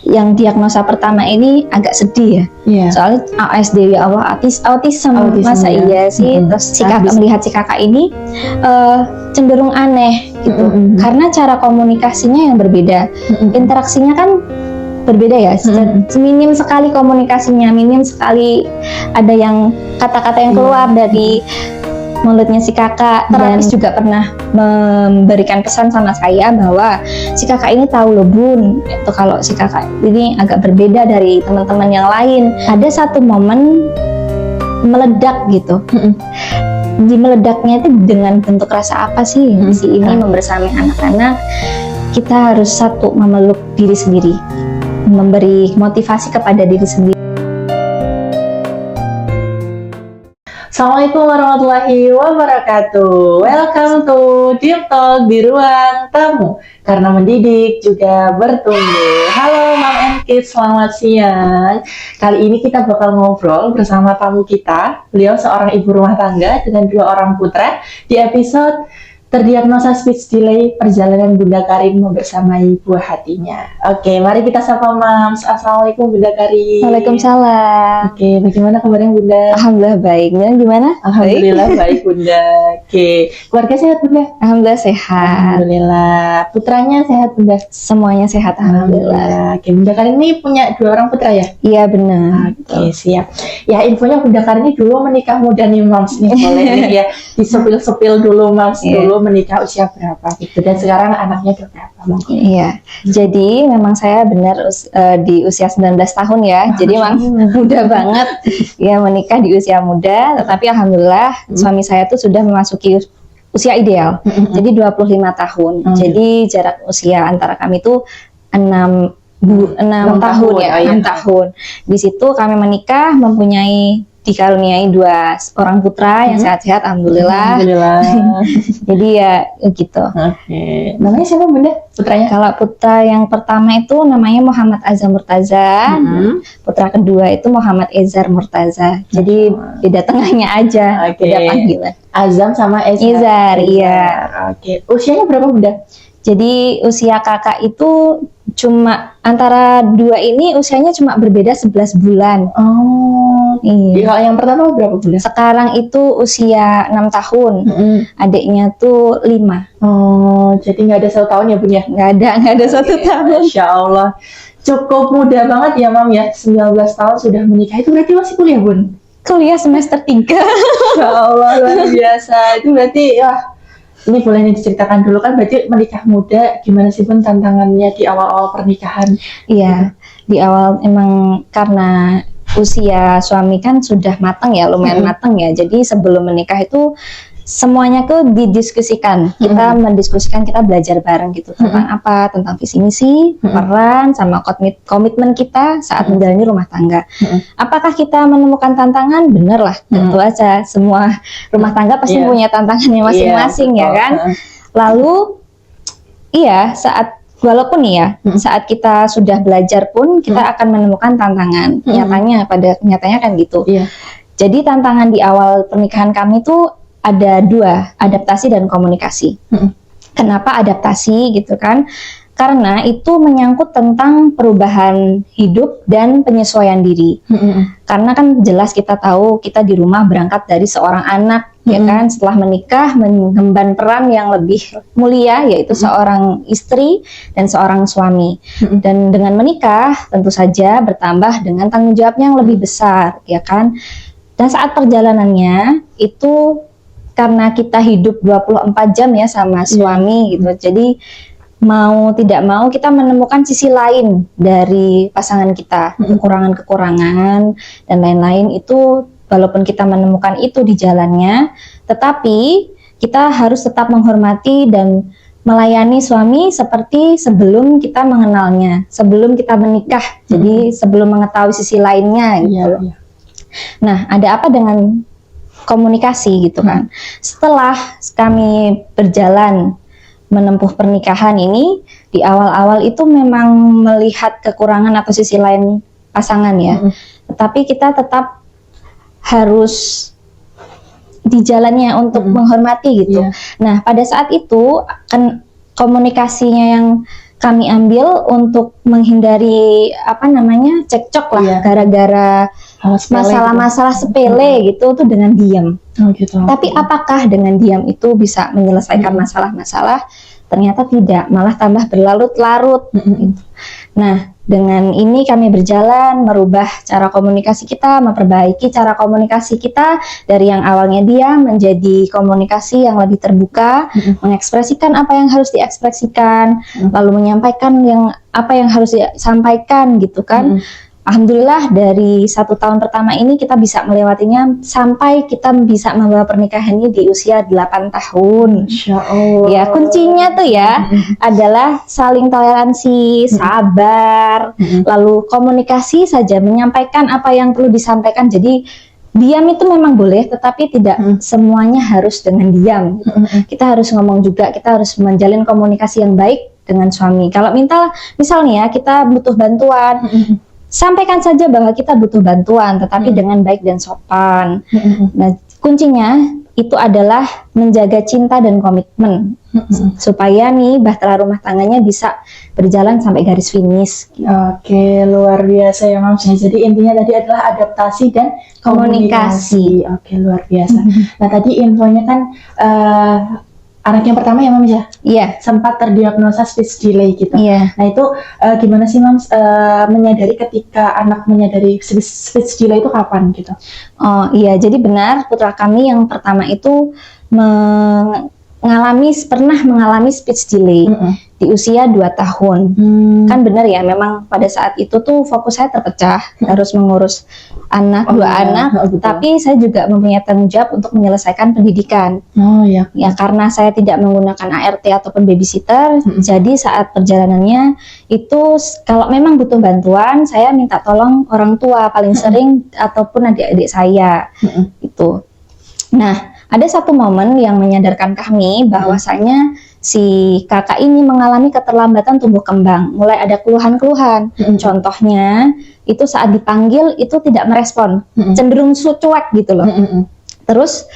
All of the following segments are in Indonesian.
yang diagnosa pertama ini agak sedih ya. Iya. Soalnya ASD, ya Allah, autism masa ya. iya sih. Terus si kakak melihat si kakak ini cenderung aneh gitu. Karena cara komunikasinya yang berbeda. Interaksinya kan berbeda ya. Minim sekali komunikasinya, minim sekali ada yang kata-kata yang keluar dari mulutnya si kakak. Terapis juga pernah memberikan pesan sama saya bahwa si kakak ini tahu loh Bun, itu kalau si kakak ini agak berbeda dari teman-teman yang lain. Ada satu momen meledak gitu. Di meledaknya itu dengan bentuk rasa apa sih si ini membersamai anak-anak. Kita harus satu, memeluk diri sendiri, memberi motivasi kepada diri sendiri. Assalamualaikum warahmatullahi wabarakatuh. Welcome to Deep Talk di ruang tamu. Karena mendidik juga bertumbuh. Halo Mom and Kids, selamat siang. Kali ini kita bakal ngobrol bersama tamu kita. Beliau seorang ibu rumah tangga dengan 2 orang putra. Di episode terdiagnosa speech delay, perjalanan Bunda Karin membersamai buah hatinya. Oke, mari kita sapa Mams. Assalamualaikum Bunda Karin. Waalaikumsalam. Oke, bagaimana kabarnya Bunda? Alhamdulillah baik. Dan gimana? Alhamdulillah baik Bunda. Oke, keluarga sehat Bunda? Alhamdulillah sehat. Alhamdulillah. Putranya sehat Bunda? Semuanya sehat alhamdulillah. Oke, Bunda Karin ini punya 2 orang putra ya? Iya benar. Oke, siap. Ya, infonya Bunda Karin ini dulu menikah muda nih Mams nih, boleh nih ya. Disepil-sepil dulu Mams, dulu menikah usia berapa gitu, dan sekarang anaknya berapa mungkin? Iya, jadi memang saya benar di usia 19 tahun ya, jadi memang muda banget ya menikah di usia muda, tetapi alhamdulillah suami saya tuh sudah memasuki usia ideal, jadi 25 tahun, jadi jarak usia antara kami tuh 6 tahun ya, 6 tahun. Di situ kami menikah mempunyai dikaruniai 2 orang putra yang sehat-sehat, alhamdulillah. Jadi ya gitu. Oke. Namanya siapa Bunda putranya? Kalau putra yang pertama itu namanya Muhammad Azam Murtaza, putra kedua itu Muhammad Ezar Murtaza. Jadi beda tengahnya aja, beda panggilan. Azam sama Ezar, iya. Oke. Usianya berapa Bunda? Jadi usia kakak itu cuma antara 2 ini usianya cuma berbeda 11 bulan. Oh, iya. Kalau yang pertama berapa bulan? Sekarang itu usia 6 tahun, adiknya tuh 5. Oh, jadi nggak ada 1 tahun ya Bun ya? Nggak ada 1 tahun. Insya Allah. Cukup muda banget ya Mam ya, 19 tahun sudah menikah. Itu berarti masih kuliah Bun? Kuliah semester 3. Insya Allah, luar biasa. Itu berarti ya, ini boleh diceritakan dulu kan, berarti menikah muda, gimana sih Bun tantangannya di awal-awal pernikahan? Iya, di awal emang karena usia suami kan sudah matang ya, lumayan matang ya. Jadi sebelum menikah itu semuanya tuh didiskusikan. Kita mendiskusikan, kita belajar bareng gitu tentang apa, tentang visi misi, peran, sama komitmen kita saat menjalani rumah tangga. Apakah kita menemukan tantangan? Bener lah, tentu aja. Semua rumah tangga pasti punya tantangannya masing-masing ya kan. Lalu iya, walaupun ya, saat kita sudah belajar pun kita akan menemukan tantangan. Nyatanya kan gitu. Jadi tantangan di awal pernikahan kami tuh ada 2, adaptasi dan komunikasi. Kenapa adaptasi gitu kan? Karena itu menyangkut tentang perubahan hidup dan penyesuaian diri. Karena kan jelas kita tahu kita di rumah berangkat dari seorang anak, ya kan? Setelah menikah mengemban peran yang lebih mulia, yaitu seorang istri dan seorang suami. Dan dengan menikah tentu saja bertambah dengan tanggung jawab yang lebih besar, ya kan? Dan saat perjalanannya itu karena kita hidup 24 jam ya sama suami gitu. Jadi mau tidak mau kita menemukan sisi lain dari pasangan kita, kekurangan-kekurangan dan lain-lain itu. Walaupun kita menemukan itu di jalannya, tetapi kita harus tetap menghormati dan melayani suami seperti sebelum kita mengenalnya, sebelum kita menikah. Jadi sebelum mengetahui sisi lainnya gitu. Nah, ada apa dengan komunikasi gitu kan? Setelah kami berjalan menempuh pernikahan ini, di awal-awal itu memang melihat kekurangan atau sisi lain pasangan ya. Tetapi kita tetap harus di jalannya untuk menghormati gitu. Nah, pada saat itu kan komunikasinya yang kami ambil untuk menghindari cekcok lah, Iya. gara-gara Hal sepele masalah-masalah gitu. sepele gitu tuh dengan diam. Oh gitu. Tapi apakah dengan diam itu bisa menyelesaikan masalah-masalah? Ternyata tidak, malah tambah berlarut-larut. Gitu. Nah, dengan ini kami berjalan merubah cara komunikasi kita, memperbaiki cara komunikasi kita dari yang awalnya diam menjadi komunikasi yang lebih terbuka, mengekspresikan apa yang harus diekspresikan, lalu menyampaikan apa yang harus disampaikan gitu kan. Alhamdulillah dari 1 tahun pertama ini kita bisa melewatinya sampai kita bisa membawa pernikahan ini di usia 8 tahun. Insya Allah. Ya, kuncinya tuh ya adalah saling toleransi, sabar, lalu komunikasi saja, menyampaikan apa yang perlu disampaikan. Jadi diam itu memang boleh, tetapi tidak semuanya harus dengan diam. Kita harus ngomong juga, kita harus menjalin komunikasi yang baik dengan suami. Kalau misalnya kita butuh bantuan, sampaikan saja bahwa kita butuh bantuan, tetapi dengan baik dan sopan. Nah, kuncinya itu adalah menjaga cinta dan komitmen supaya nih bahtera rumah tangganya bisa berjalan sampai garis finish. Oke, luar biasa ya Mams. Jadi intinya tadi adalah adaptasi dan komunikasi. Oke, luar biasa. Nah tadi infonya kan anak yang pertama ya Mams ya? Iya. Sempat terdiagnosa speech delay gitu. Iya. Nah itu gimana sih Mams menyadari ketika anak menyadari speech delay itu kapan gitu? Oh iya, jadi benar putra kami yang pertama itu pernah mengalami speech delay di usia 2 tahun. Kan benar ya, memang pada saat itu tuh fokus saya terpecah, harus mengurus dua anak, tapi saya juga mempunyai tanggung jawab untuk menyelesaikan pendidikan. Oh iya. Ya karena saya tidak menggunakan ART ataupun babysitter, jadi saat perjalanannya itu kalau memang butuh bantuan, saya minta tolong orang tua paling sering ataupun adik-adik saya. Itu. Nah, ada satu momen yang menyadarkan kami bahwasanya si kakak ini mengalami keterlambatan tumbuh kembang, mulai ada keluhan-keluhan. Contohnya itu saat dipanggil itu tidak merespon, cenderung cuek gitu loh. Terus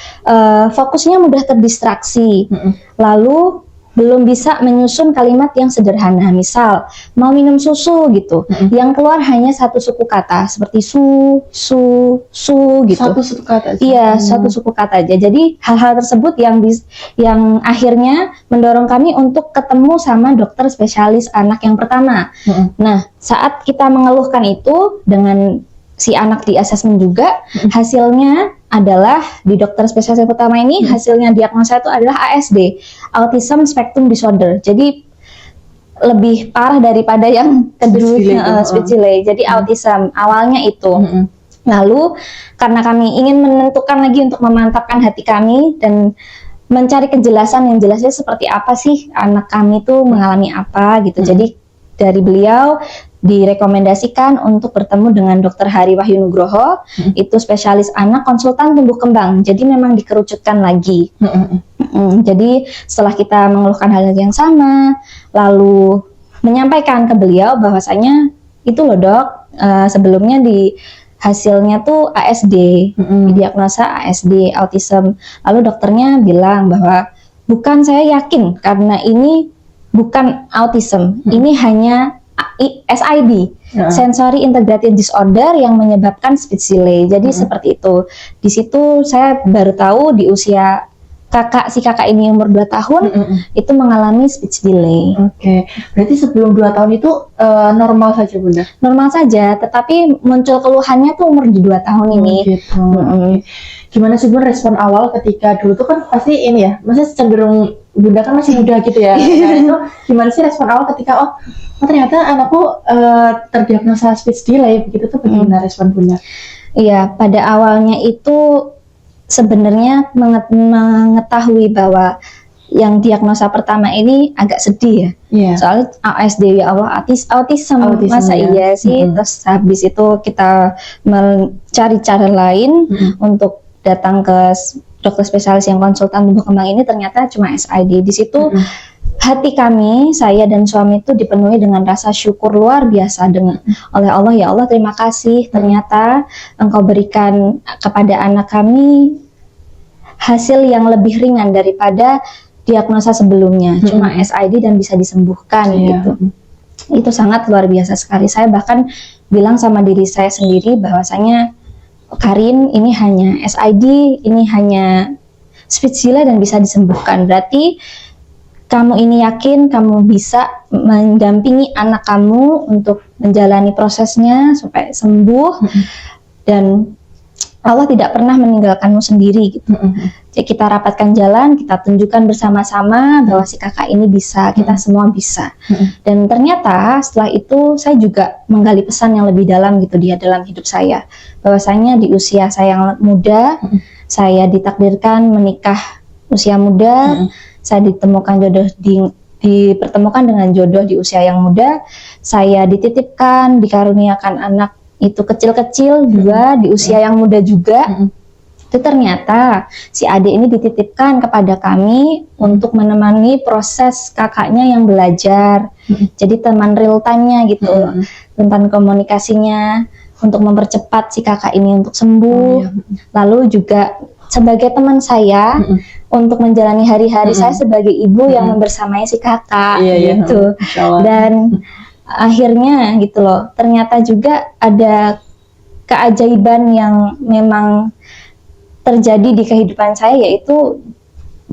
fokusnya mudah terdistraksi, lalu belum bisa menyusun kalimat yang sederhana. Misal mau minum susu gitu, yang keluar hanya satu suku kata seperti su gitu. Satu suku kata aja. Iya, satu suku kata aja. Jadi hal-hal tersebut yang akhirnya mendorong kami untuk ketemu sama dokter spesialis anak yang pertama. Nah, saat kita mengeluhkan itu dengan si anak di asesmen juga, hasilnya adalah di dokter spesialis yang pertama ini hasilnya diagnosa itu adalah ASD, Autism Spectrum Disorder. Jadi lebih parah daripada yang kedua, speech delay. Jadi autism awalnya itu. Lalu karena kami ingin menentukan lagi untuk memantapkan hati kami dan mencari kejelasan yang jelasnya seperti apa sih anak kami tuh mengalami apa gitu. Jadi dari beliau direkomendasikan untuk bertemu dengan Dr. Hari Wahyu Nugroho, itu spesialis anak konsultan tumbuh kembang. Jadi memang dikerucutkan lagi. Jadi setelah kita mengeluhkan hal yang sama, lalu menyampaikan ke beliau bahwasanya itu loh dok, sebelumnya di hasilnya tuh ASD, didiagnosa ASD, autism. Lalu dokternya bilang bahwa bukan, saya yakin karena ini bukan autism, ini hanya SID, Sensory Integrated Disorder yang menyebabkan speech delay. Jadi seperti itu. Di situ saya baru tahu di usia si kakak ini umur 2 tahun itu mengalami speech delay. Oke. Berarti sebelum 2 tahun itu normal saja Bunda? Normal saja, tetapi muncul keluhannya tuh umur di 2 tahun ini. Gitu. Gimana sih Bunda respon awal ketika dulu tuh kan pasti ini ya, maksudnya cenderung Bunda kan masih muda gitu ya. Nah, itu gimana sih respon awal ketika oh ternyata anakku terdiagnosa speech delay begitu tuh, bagaimana respon Bunda? Iya, pada awalnya itu sebenarnya mengetahui bahwa yang diagnosa pertama ini agak sedih ya. Soalnya ASD ya Allah, autism masa ya? Iya sih. Terus habis itu kita mencari cara lain untuk datang ke dokter spesialis yang konsultan tumbuh kembang ini, ternyata cuma SID. Di situ hati kami, saya dan suami itu dipenuhi dengan rasa syukur luar biasa oleh Allah. Ya Allah, terima kasih, ternyata Engkau berikan kepada anak kami hasil yang lebih ringan daripada diagnosa sebelumnya, cuma SID dan bisa disembuhkan gitu. Itu sangat luar biasa sekali. Saya bahkan bilang sama diri saya sendiri bahwasanya Karin, ini hanya SID, ini hanya speech delay dan bisa disembuhkan. Berarti kamu ini yakin kamu bisa mendampingi anak kamu untuk menjalani prosesnya supaya sembuh, dan Allah tidak pernah meninggalkanmu sendiri gitu. Jadi kita rapatkan jalan, kita tunjukkan bersama-sama bahwa si kakak ini bisa, kita semua bisa. Dan ternyata setelah itu saya juga menggali pesan yang lebih dalam gitu dia dalam hidup saya. Bahwasanya di usia saya yang muda, saya ditakdirkan menikah usia muda, saya ditemukan jodoh dipertemukan dengan jodoh di usia yang muda, saya dititipkan, dikaruniakan anak itu kecil-kecil juga di usia yang muda juga. Itu ternyata si adik ini dititipkan kepada kami untuk menemani proses kakaknya yang belajar. Jadi teman real time-nya gitu, tentang komunikasinya untuk mempercepat si kakak ini untuk sembuh. Lalu juga sebagai teman saya untuk menjalani hari-hari saya sebagai ibu yang membersamai si kakak gitu. Dan akhirnya gitu loh, ternyata juga ada keajaiban yang memang terjadi di kehidupan saya, yaitu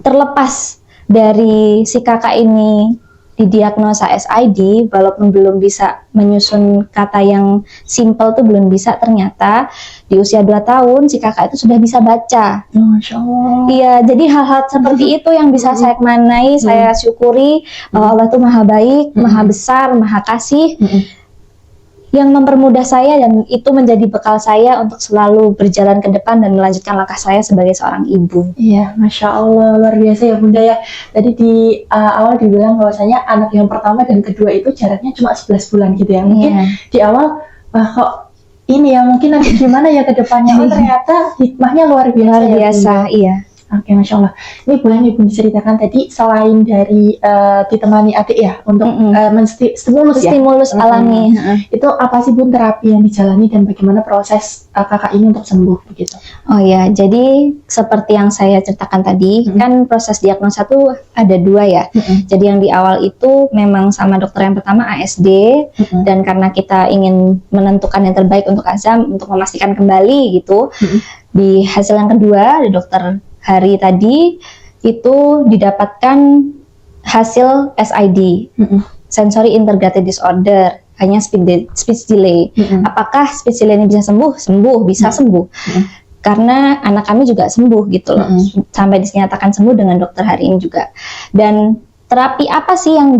terlepas dari si kakak ini didiagnosa SID, walaupun belum bisa menyusun kata yang simple tuh belum bisa, ternyata di usia 2 tahun si kakak itu sudah bisa baca. Masya Allah. Iya, jadi hal-hal seperti itu yang bisa saya maknai, saya syukuri bahwa Allah itu maha baik, maha besar, maha kasih, yang mempermudah saya, dan itu menjadi bekal saya untuk selalu berjalan ke depan dan melanjutkan langkah saya sebagai seorang ibu. Iya, Masya Allah, luar biasa ya Bunda ya. Tadi di awal dibilang bahwasanya anak yang pertama dan kedua itu jaraknya cuma 11 bulan gitu ya. Mungkin di awal, kok ini ya mungkin nanti gimana ya ke depannya. Oh ternyata hikmahnya luar biasa. Luar biasa, ya, Bunda. iya. Oke, Masya Allah. Ini boleh nih Bunda ceritakan tadi, selain dari ditemani adik ya untuk stimulus ya? Stimulus alami. Itu apa sih Bun terapi yang dijalani dan bagaimana proses kakak ini untuk sembuh begitu? Oh ya, jadi seperti yang saya ceritakan tadi, kan proses diagnosa tuh ada 2 ya. Jadi yang di awal itu memang sama dokter yang pertama ASD, dan karena kita ingin menentukan yang terbaik untuk Azam, untuk memastikan kembali gitu, di hasil yang kedua di dokter Hari tadi itu didapatkan hasil SID, Sensory Integrated Disorder, hanya speech delay. Apakah speech delay ini bisa sembuh? Sembuh, bisa sembuh. Karena anak kami juga sembuh gitu loh, sampai dinyatakan sembuh dengan dokter Hari ini juga. Dan terapi apa sih yang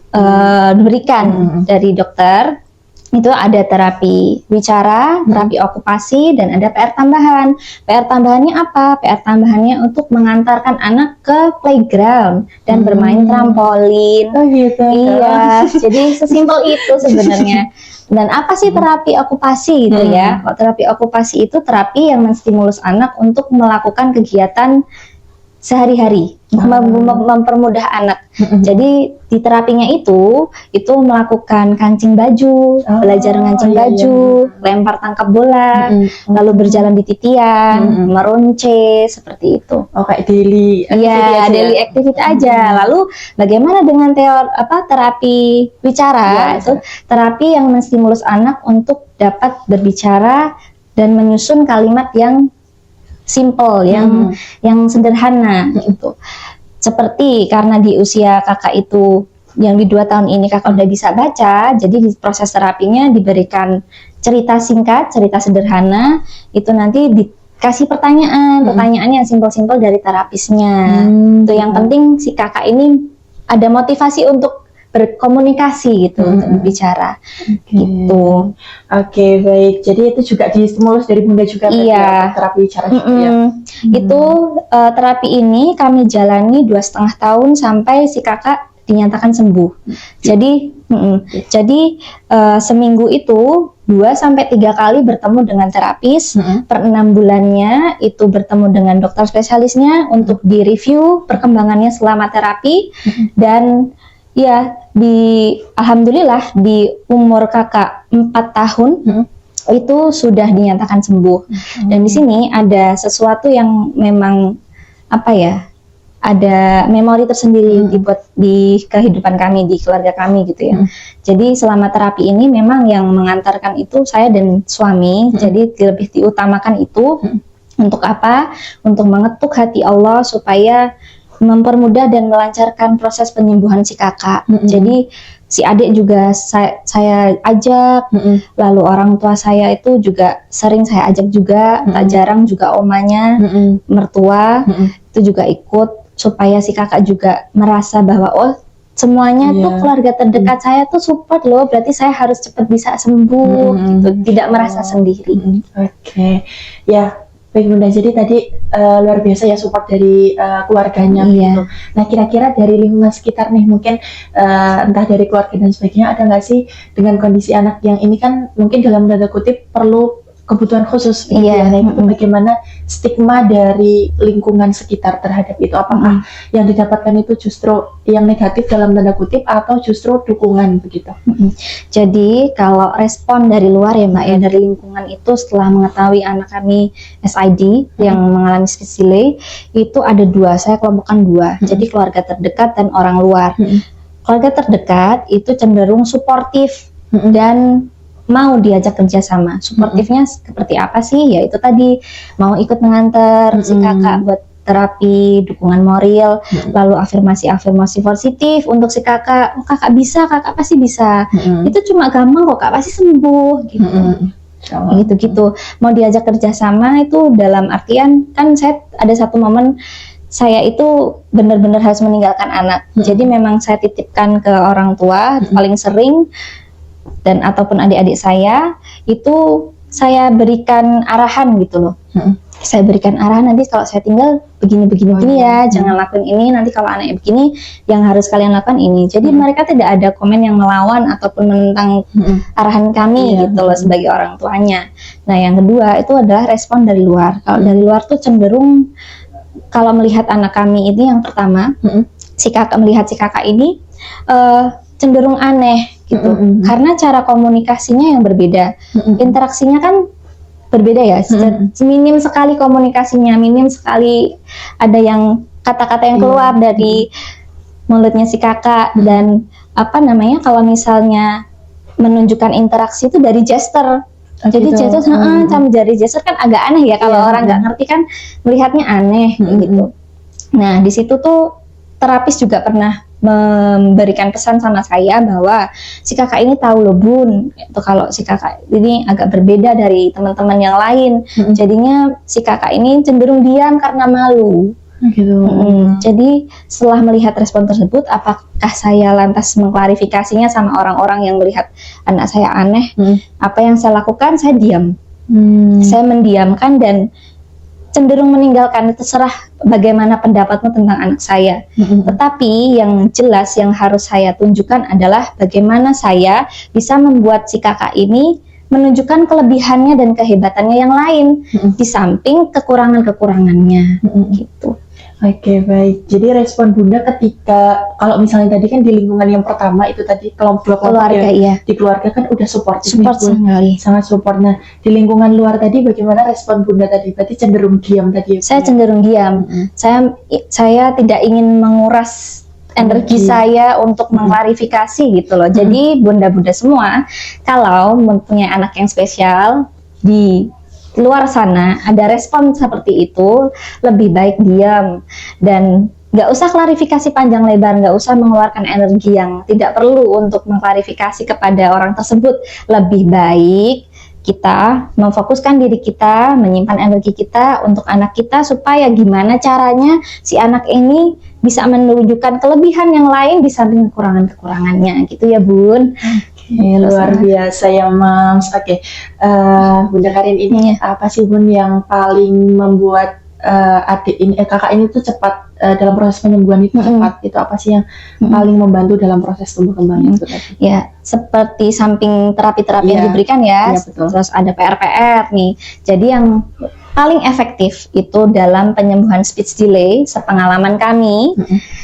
diberikan dari dokter? Itu ada terapi bicara, terapi okupasi, dan ada PR tambahan. PR tambahannya apa? PR tambahannya untuk mengantarkan anak ke playground dan bermain trampolin. Oh gitu. Iya, jadi sesimpel itu sebenarnya. Dan apa sih terapi okupasi gitu ya? Terapi okupasi itu terapi yang menstimulus anak untuk melakukan kegiatan sehari-hari, mempermudah anak. Jadi di terapinya itu melakukan kancing baju, belajar ngancing baju, lempar tangkap bola, lalu berjalan di titian, meronce, seperti itu. Oh kayak daily daily activity aja. Lalu bagaimana dengan terapi bicara? Itu terapi yang menstimulus anak untuk dapat berbicara dan menyusun kalimat yang simple, yang sederhana gitu. Seperti karena di usia kakak itu yang di 2 tahun ini kakak udah bisa baca, jadi di proses terapinya diberikan cerita singkat, cerita sederhana, itu nanti dikasih pertanyaannya yang simpel-simpel dari terapisnya. Itu yang penting si kakak ini ada motivasi untuk berkomunikasi gitu, untuk berbicara gitu. Oke, baik. Jadi itu juga distimulus dari Bunda juga terapi bicara juga ya. Itu terapi ini kami jalani 2,5 tahun sampai si kakak dinyatakan sembuh. Jadi seminggu itu 2-3 kali bertemu dengan terapis. Per 6 bulannya itu bertemu dengan dokter spesialisnya untuk direview perkembangannya selama terapi. Dan ya, alhamdulillah di umur kakak 4 tahun itu sudah dinyatakan sembuh. Dan di sini ada sesuatu yang memang ada memori tersendiri dibuat di kehidupan kami, di keluarga kami gitu ya. Jadi selama terapi ini memang yang mengantarkan itu saya dan suami. Jadi lebih diutamakan itu untuk apa? Untuk mengetuk hati Allah supaya mempermudah dan melancarkan proses penyembuhan si kakak. Jadi si adik juga saya ajak, lalu orang tua saya itu juga sering saya ajak juga, tak jarang juga omanya, mertua itu juga ikut, supaya si kakak juga merasa bahwa oh semuanya tuh keluarga terdekat saya tuh support loh, berarti saya harus cepat bisa sembuh gitu, tidak merasa sendiri. Oke. Ya, baik Bunda. Jadi tadi luar biasa ya support dari keluarganya gitu. Nah, kira-kira dari lingkungan sekitar nih, mungkin entah dari keluarga dan sebagainya, ada nggak sih dengan kondisi anak yang ini kan mungkin dalam tanda kutip perlu kebutuhan khusus gitu ya. Nah, itu bagaimana stigma dari lingkungan sekitar terhadap itu? Apakah yang didapatkan itu justru yang negatif dalam tanda kutip atau justru dukungan begitu? Jadi kalau respon dari luar ya Mbak ya, dari lingkungan itu setelah mengetahui anak kami SID yang mengalami speech delay, itu ada dua, saya kelompokkan dua. Jadi keluarga terdekat dan orang luar. Keluarga terdekat itu cenderung suportif dan mau diajak kerjasama. Suportifnya seperti apa sih? Ya itu tadi, mau ikut mengantar si kakak buat terapi, dukungan moral, lalu afirmasi-afirmasi positif untuk si kakak. Oh, kakak bisa, kakak pasti bisa. Itu cuma gampang kok, kak pasti sembuh gitu. Gitu-gitu. Mau diajak kerjasama itu dalam artian kan saya ada satu momen saya itu benar-benar harus meninggalkan anak. Jadi memang saya titipkan ke orang tua paling sering, dan ataupun adik-adik saya itu saya berikan arahan gitu loh. Saya berikan arahan, nanti kalau saya tinggal begini ya, jangan lakuin ini, nanti kalau anaknya begini yang harus kalian lakukan ini. Jadi mereka tidak ada komen yang melawan ataupun menentang arahan kami gitu loh sebagai orang tuanya. Nah, yang kedua itu adalah respon dari luar. Kalau dari luar tuh cenderung kalau melihat anak kami ini, yang pertama si kakak melihat si kakak ini cenderung aneh gitu, karena cara komunikasinya yang berbeda, interaksinya kan berbeda ya, minim sekali komunikasinya, minim sekali ada yang kata-kata yang keluar dari mulutnya si kakak, dan apa namanya kalau misalnya menunjukkan interaksi itu dari gesture. Jadi gesture sama jari gesture kan agak aneh ya, kalau orang nggak ngerti kan melihatnya aneh gitu. Nah di situ tuh terapis juga pernah memberikan pesan sama saya bahwa si kakak ini tahu loh Bun, itu kalau si kakak ini agak berbeda dari teman-teman yang lain. Jadinya si kakak ini cenderung diam karena malu. Gitu. Jadi setelah melihat respon tersebut, apakah saya lantas mengklarifikasinya sama orang-orang yang melihat anak saya aneh? Apa yang saya lakukan? Saya diam. Saya mendiamkan dan cenderung meninggalkan, terserah bagaimana pendapatmu tentang anak saya. Tetapi yang jelas yang harus saya tunjukkan adalah bagaimana saya bisa membuat si kakak ini menunjukkan kelebihannya dan kehebatannya yang lain di samping kekurangan-kekurangannya gitu. Oke, baik. Jadi respon Bunda ketika kalau misalnya tadi kan di lingkungan yang pertama itu tadi kelompok keluarga ya, di keluarga kan udah support sekali, sangat support. Nah, di lingkungan luar tadi bagaimana respon Bunda tadi? Berarti cenderung diam tadi ya? Saya cenderung diam. Saya tidak ingin menguras energi saya untuk mengklarifikasi gitu loh. Jadi bunda-bunda semua, kalau mempunyai anak yang spesial di luar sana ada respon seperti itu, lebih baik diam dan nggak usah klarifikasi panjang lebar, nggak usah mengeluarkan energi yang tidak perlu untuk mengklarifikasi kepada orang tersebut. Lebih baik kita memfokuskan diri kita, menyimpan energi kita untuk anak kita, supaya gimana caranya si anak ini bisa menunjukkan kelebihan yang lain di samping kekurangan-kekurangannya gitu ya Bun. Luar biasa ya Mams. Bunda Karin ini apa sih Bun yang paling membuat adik ini kakak ini tuh cepat dalam proses penyembuhan itu cepat? Itu apa sih yang paling membantu dalam proses tumbuh kembang itu tadi? Ya, seperti samping terapi-terapi yang diberikan ya, terus ada PR-PR nih. Jadi yang paling efektif itu dalam penyembuhan speech delay sepengalaman kami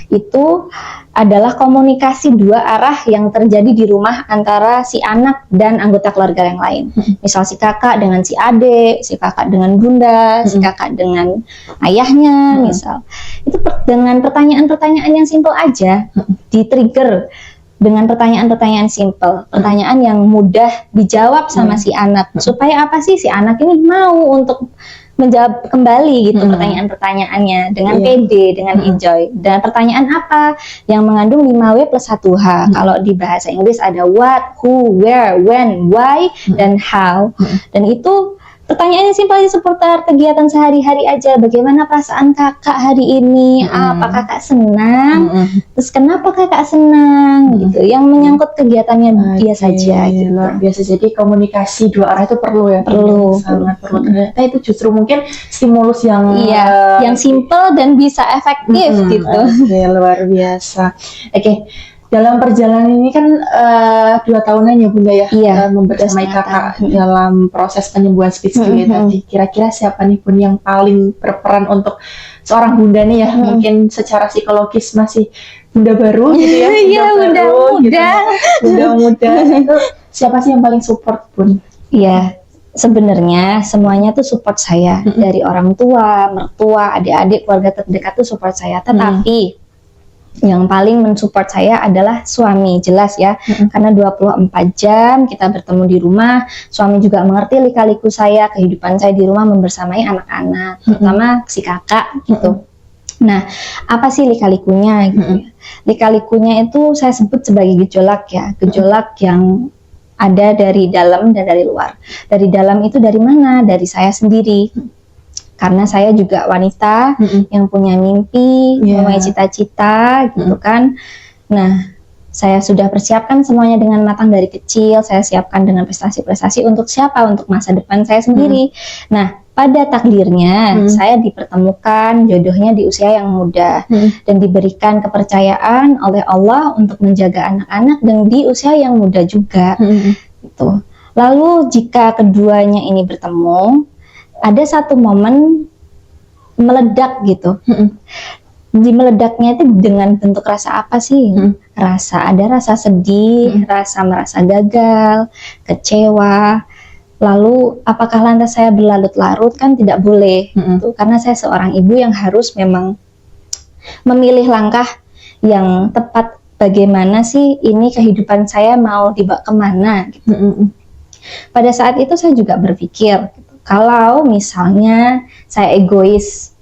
itu adalah komunikasi dua arah yang terjadi di rumah antara si anak dan anggota keluarga yang lain. Misal si kakak dengan si adik, si kakak dengan bunda, si kakak dengan ayahnya, misal. Itu dengan pertanyaan-pertanyaan yang simpel aja, di-trigger dengan pertanyaan-pertanyaan simpel, pertanyaan yang mudah dijawab sama si anak. Supaya apa sih si anak ini mau untuk menjawab kembali gitu pertanyaan-pertanyaannya dengan pede, dengan enjoy. Dan pertanyaan apa yang mengandung 5W plus 1H. Kalau di bahasa Inggris ada what, who, where, when, why, dan how. Dan itu pertanyaannya simpel aja seputar kegiatan sehari-hari aja. Bagaimana perasaan kakak hari ini? Apa kakak senang? Terus kenapa kakak senang? Gitu. Yang menyangkut kegiatannya dia saja. Gitu. Luar biasa. Jadi komunikasi dua arah itu perlu ya. Perlu. Sangat perlu. Ternyata itu justru mungkin stimulus yang yang simple dan bisa efektif gitu. Oke, luar biasa. Oke. Dalam perjalanan ini kan 2 tahunan ya Bunda ya, membersamai kakak dalam proses penyembuhan speech delay tadi. Kira-kira siapa nih Bun yang paling berperan untuk seorang Bunda nih ya, mungkin secara psikologis masih Bunda baru gitu ya, Bunda muda. Bunda muda itu siapa sih yang paling support Bun? Iya. Sebenarnya semuanya tuh support saya, dari orang tua, mertua, adik-adik, keluarga terdekat tuh support saya. Tetapi yang paling mensupport saya adalah suami, jelas ya, karena 24 jam kita bertemu di rumah. Suami juga mengerti lika-liku saya, kehidupan saya di rumah membersamai anak-anak, terutama si kakak gitu. Nah, apa sih lika-likunya gitu? Lika-likunya itu saya sebut sebagai gejolak ya, gejolak yang ada dari dalam dan dari luar. Dari dalam itu dari mana? Dari saya sendiri. Karena saya juga wanita yang punya mimpi, punya cita-cita gitu kan. Nah, saya sudah persiapkan semuanya dengan matang dari kecil. Saya siapkan dengan prestasi-prestasi untuk siapa? Untuk masa depan saya sendiri. Nah, pada takdirnya saya dipertemukan jodohnya di usia yang muda dan diberikan kepercayaan oleh Allah untuk menjaga anak-anak dan di usia yang muda juga. Gitu. Lalu jika keduanya ini bertemu, ada satu momen meledak gitu. Di meledaknya itu dengan bentuk rasa apa sih? Ada rasa sedih, rasa merasa gagal, kecewa. Lalu apakah lantas saya berlarut-larut? Kan tidak boleh. Gitu. Karena saya seorang ibu yang harus memang memilih langkah yang tepat. Bagaimana sih ini kehidupan saya mau dibawa kemana? Gitu. Pada saat itu saya juga berpikir, kalau misalnya saya egois,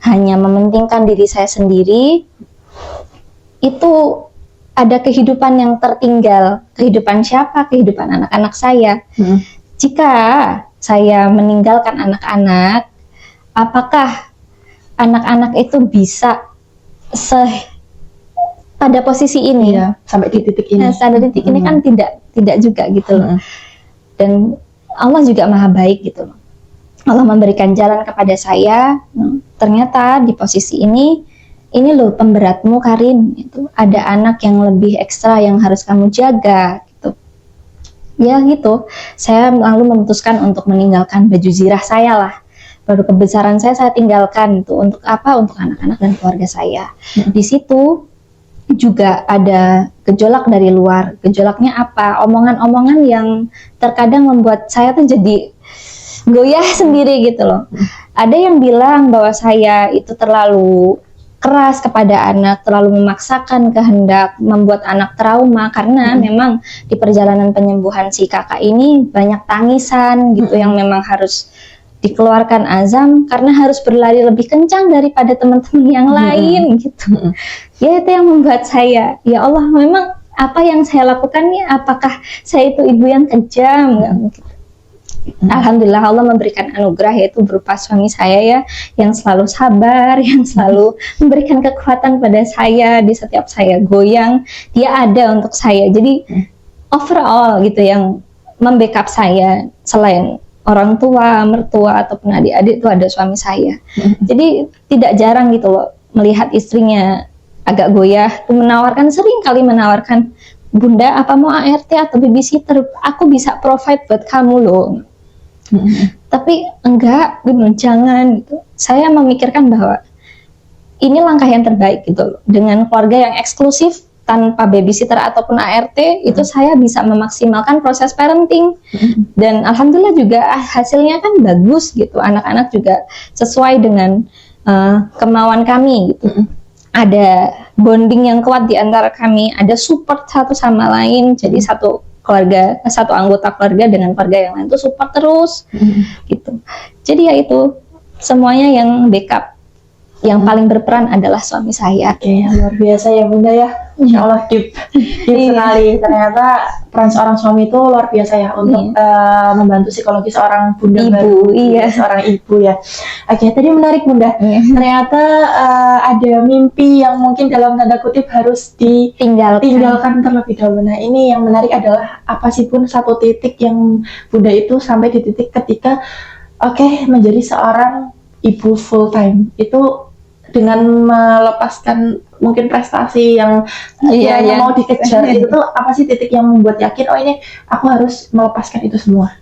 hanya mementingkan diri saya sendiri, itu ada kehidupan yang tertinggal. Kehidupan siapa? Kehidupan anak-anak saya. Jika saya meninggalkan anak-anak, apakah anak-anak itu bisa pada posisi ini? Sampai di titik ini. Pada titik ini kan tidak juga gitu loh. Dan Allah juga maha baik gitu loh. Allah memberikan jalan kepada saya. Ternyata di posisi ini loh pemberatmu Karin. Itu ada anak yang lebih ekstra yang harus kamu jaga. Gitu. Ya gitu. Saya lalu memutuskan untuk meninggalkan baju zirah saya lah. Baru kebesaran saya tinggalkan. Itu untuk apa? Untuk anak-anak dan keluarga saya. Di situ juga ada gejolak dari luar. Gejolaknya apa? Omongan-omongan yang terkadang membuat saya tuh jadi goyah sendiri gitu loh. Ada yang bilang bahwa saya itu terlalu keras kepada anak, terlalu memaksakan kehendak, membuat anak trauma karena memang di perjalanan penyembuhan si kakak ini banyak tangisan gitu yang memang harus dikeluarkan azam karena harus berlari lebih kencang daripada teman-teman yang lain gitu. Ya itu yang membuat saya, ya Allah memang apa yang saya lakukan nih, apakah saya itu ibu yang kejam? Nggak mungkin. Alhamdulillah Allah memberikan anugerah yaitu berupa suami saya ya yang selalu sabar, yang selalu memberikan kekuatan pada saya di setiap saya goyang, dia ada untuk saya. Jadi overall gitu yang membackup saya selain orang tua, mertua ataupun adik-adik itu ada suami saya. Jadi tidak jarang gitu loh melihat istrinya agak goyah, sering kali menawarkan, Bunda apa mau ART atau babysitter, aku bisa provide buat kamu loh. Tapi enggak, jangan gitu. Saya memikirkan bahwa ini langkah yang terbaik gitu loh. Dengan keluarga yang eksklusif tanpa babysitter ataupun ART itu saya bisa memaksimalkan proses parenting dan alhamdulillah juga hasilnya kan bagus gitu, anak-anak juga sesuai dengan kemauan kami gitu. Ada bonding yang kuat di antara kami, ada support satu sama lain, jadi satu keluarga, satu anggota keluarga dengan keluarga yang lain itu support terus gitu. Jadi ya itu semuanya yang backup. Yang paling berperan adalah suami saya. Oke, luar biasa ya Bunda ya. Insya Allah deep sekali. Ternyata peran seorang suami itu luar biasa ya untuk membantu psikologi seorang bunda Ibu, baru, seorang ibu ya. Oke, tadi menarik Bunda. Ternyata ada mimpi yang mungkin dalam tanda kutip harus ditinggalkan terlebih dahulu. Nah, ini yang menarik adalah apa sih Bun satu titik yang Bunda itu sampai di titik ketika menjadi seorang ibu full time itu dengan melepaskan mungkin prestasi yang mau dikejar itu tuh apa sih titik yang membuat yakin ini aku harus melepaskan itu semua?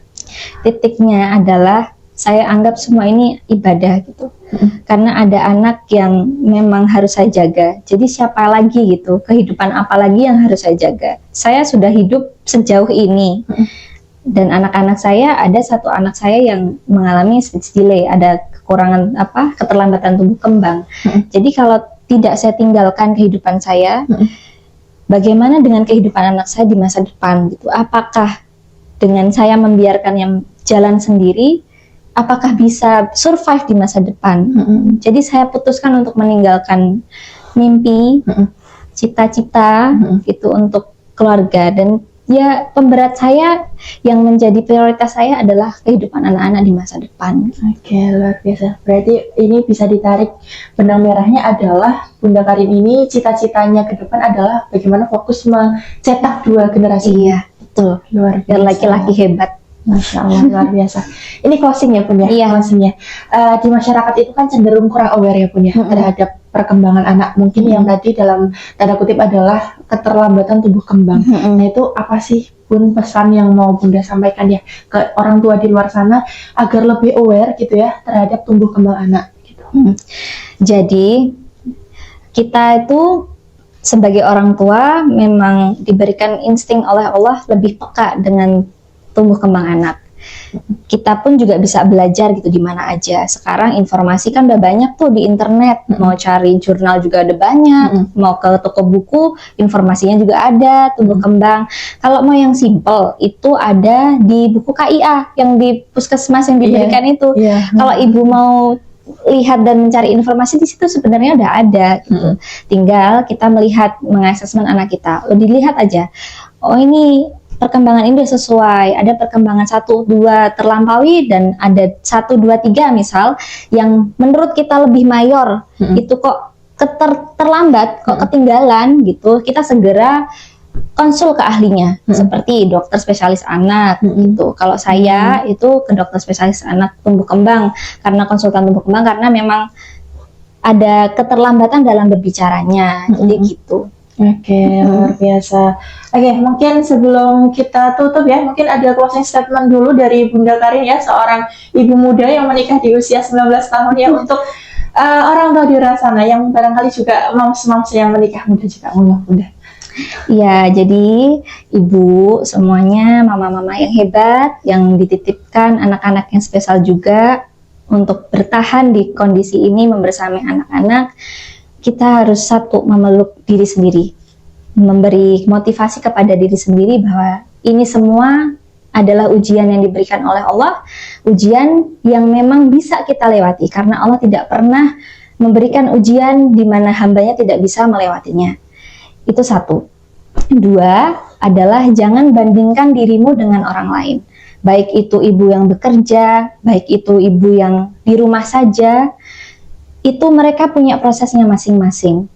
Titiknya adalah saya anggap semua ini ibadah gitu. Karena ada anak yang memang harus saya jaga. Jadi siapa lagi gitu, kehidupan apa lagi yang harus saya jaga? Saya sudah hidup sejauh ini. Dan anak-anak saya, ada satu anak saya yang mengalami speech delay, ada kekurangan keterlambatan tumbuh kembang. Jadi kalau tidak saya tinggalkan kehidupan saya, bagaimana dengan kehidupan anak saya di masa depan gitu? Apakah dengan saya membiarkan yang jalan sendiri, apakah bisa survive di masa depan? Jadi saya putuskan untuk meninggalkan mimpi, cita-cita gitu untuk keluarga. Dan ya pemberat saya yang menjadi prioritas saya adalah kehidupan anak-anak di masa depan. Oke, luar biasa. Berarti ini bisa ditarik benang merahnya adalah Bunda Karin ini cita-citanya ke depan adalah bagaimana fokus mencetak 2 generasi. Iya, betul. Luar biasa. Dan laki-laki hebat. Masya Allah, luar biasa. Ini closing ya Bun ya? Iya. Closingnya. Di masyarakat itu kan cenderung kurang aware ya Bun ya terhadap perkembangan anak. Mungkin yang tadi dalam tanda kutip adalah keterlambatan tumbuh kembang. Nah itu apa sih Bun pesan yang mau Bunda sampaikan ya ke orang tua di luar sana agar lebih aware gitu ya terhadap tumbuh kembang anak gitu. Jadi kita itu sebagai orang tua memang diberikan insting oleh Allah lebih peka dengan tumbuh kembang anak. Kita pun juga bisa belajar gitu di mana aja. Sekarang informasi kan udah banyak tuh di internet. Mau cari jurnal juga ada banyak. Mau ke toko buku, informasinya juga ada, tumbuh kembang. Kalau mau yang simple, itu ada di buku KIA yang di puskesmas yang diberikan itu. Kalau ibu mau lihat dan mencari informasi di situ sebenarnya udah ada gitu. Tinggal kita melihat, mengasesmen anak kita. Dilihat aja. Oh ini perkembangan ini sudah sesuai, ada perkembangan 1, 2 terlampaui dan ada 1, 2, 3 misal yang menurut kita lebih mayor, itu kok terlambat, kok ketinggalan gitu, kita segera konsul ke ahlinya, seperti dokter spesialis anak gitu. Kalau saya itu ke dokter spesialis anak tumbuh kembang, karena konsultan tumbuh kembang karena memang ada keterlambatan dalam berbicaranya, jadi gitu. Oke, luar biasa. Oke, mungkin sebelum kita tutup ya, mungkin ada closing statement dulu dari Bunda Karin ya, seorang ibu muda yang menikah di usia 19 tahun ya, untuk orang tua di luar sana yang barangkali juga moms-moms yang menikah muda juga, Bunda. Ya, jadi ibu semuanya, mama-mama yang hebat, yang dititipkan anak-anak yang spesial juga untuk bertahan di kondisi ini membersamai anak-anak. Kita harus satu, memeluk diri sendiri, memberi motivasi kepada diri sendiri bahwa ini semua adalah ujian yang diberikan oleh Allah, ujian yang memang bisa kita lewati, karena Allah tidak pernah memberikan ujian di mana hambanya tidak bisa melewatinya. Itu 1. 2 adalah jangan bandingkan dirimu dengan orang lain, baik itu ibu yang bekerja, baik itu ibu yang di rumah saja. Itu mereka punya prosesnya masing-masing.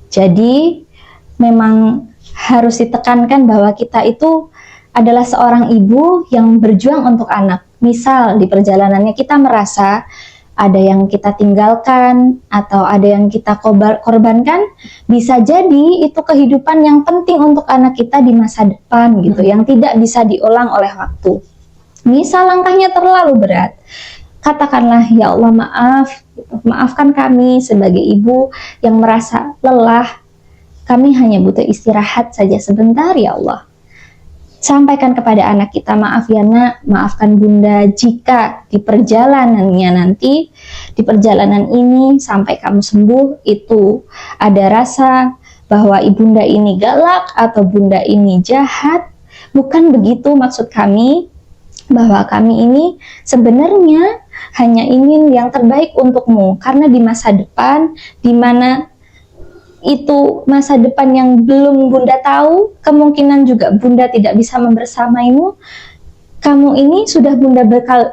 Jadi memang harus ditekankan bahwa kita itu adalah seorang ibu yang berjuang untuk anak. Misal di perjalanannya kita merasa ada yang kita tinggalkan atau ada yang kita korbankan, bisa jadi itu kehidupan yang penting untuk anak kita di masa depan gitu, yang tidak bisa diulang oleh waktu. Misal langkahnya terlalu berat, katakanlah, ya Allah maaf, gitu. Maafkan kami sebagai ibu yang merasa lelah, kami hanya butuh istirahat saja sebentar ya Allah. Sampaikan kepada anak kita, maaf ya nak, maafkan bunda jika di perjalanannya nanti, di perjalanan ini sampai kamu sembuh itu ada rasa bahwa ibunda ini galak atau bunda ini jahat. Bukan begitu maksud kami, bahwa kami ini sebenarnya hanya ingin yang terbaik untukmu, karena di masa depan, di mana itu masa depan yang belum bunda tahu, kemungkinan juga bunda tidak bisa membersamaimu. Kamu ini sudah bunda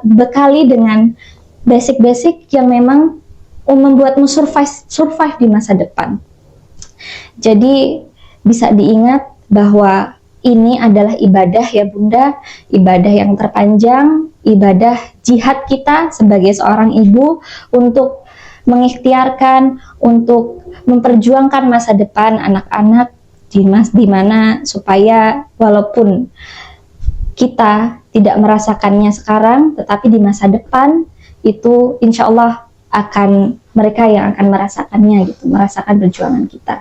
bekali dengan basic-basic yang memang membuatmu survive di masa depan. Jadi bisa diingat bahwa ini adalah ibadah ya bunda, ibadah yang terpanjang, ibadah jihad kita sebagai seorang ibu untuk mengikhtiarkan, untuk memperjuangkan masa depan anak-anak di mana supaya walaupun kita tidak merasakannya sekarang, tetapi di masa depan itu insya Allah akan mereka yang akan merasakannya gitu, merasakan perjuangan kita.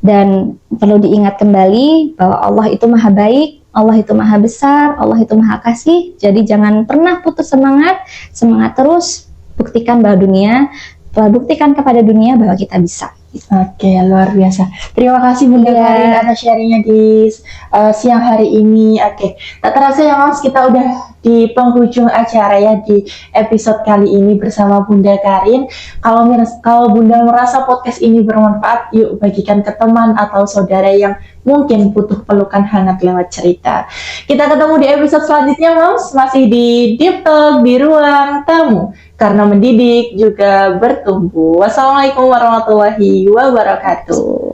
Dan perlu diingat kembali bahwa Allah itu maha baik, Allah itu maha besar, Allah itu maha kasih. Jadi jangan pernah putus semangat, semangat terus. Buktikan kepada dunia bahwa kita bisa. Oke, luar biasa. Terima kasih Bunda Karin atas sharingnya di siang hari ini. Oke, tak terasa ya Mas, kita udah di penghujung acara ya di episode kali ini bersama Bunda Karin. Kalau Bunda merasa podcast ini bermanfaat, yuk bagikan ke teman atau saudara yang mungkin butuh pelukan hangat lewat cerita. Kita ketemu di episode selanjutnya Mas, masih di Deep Talk di Ruang Tamu. Karena mendidik juga bertumbuh. Wassalamualaikum warahmatullahi wabarakatuh.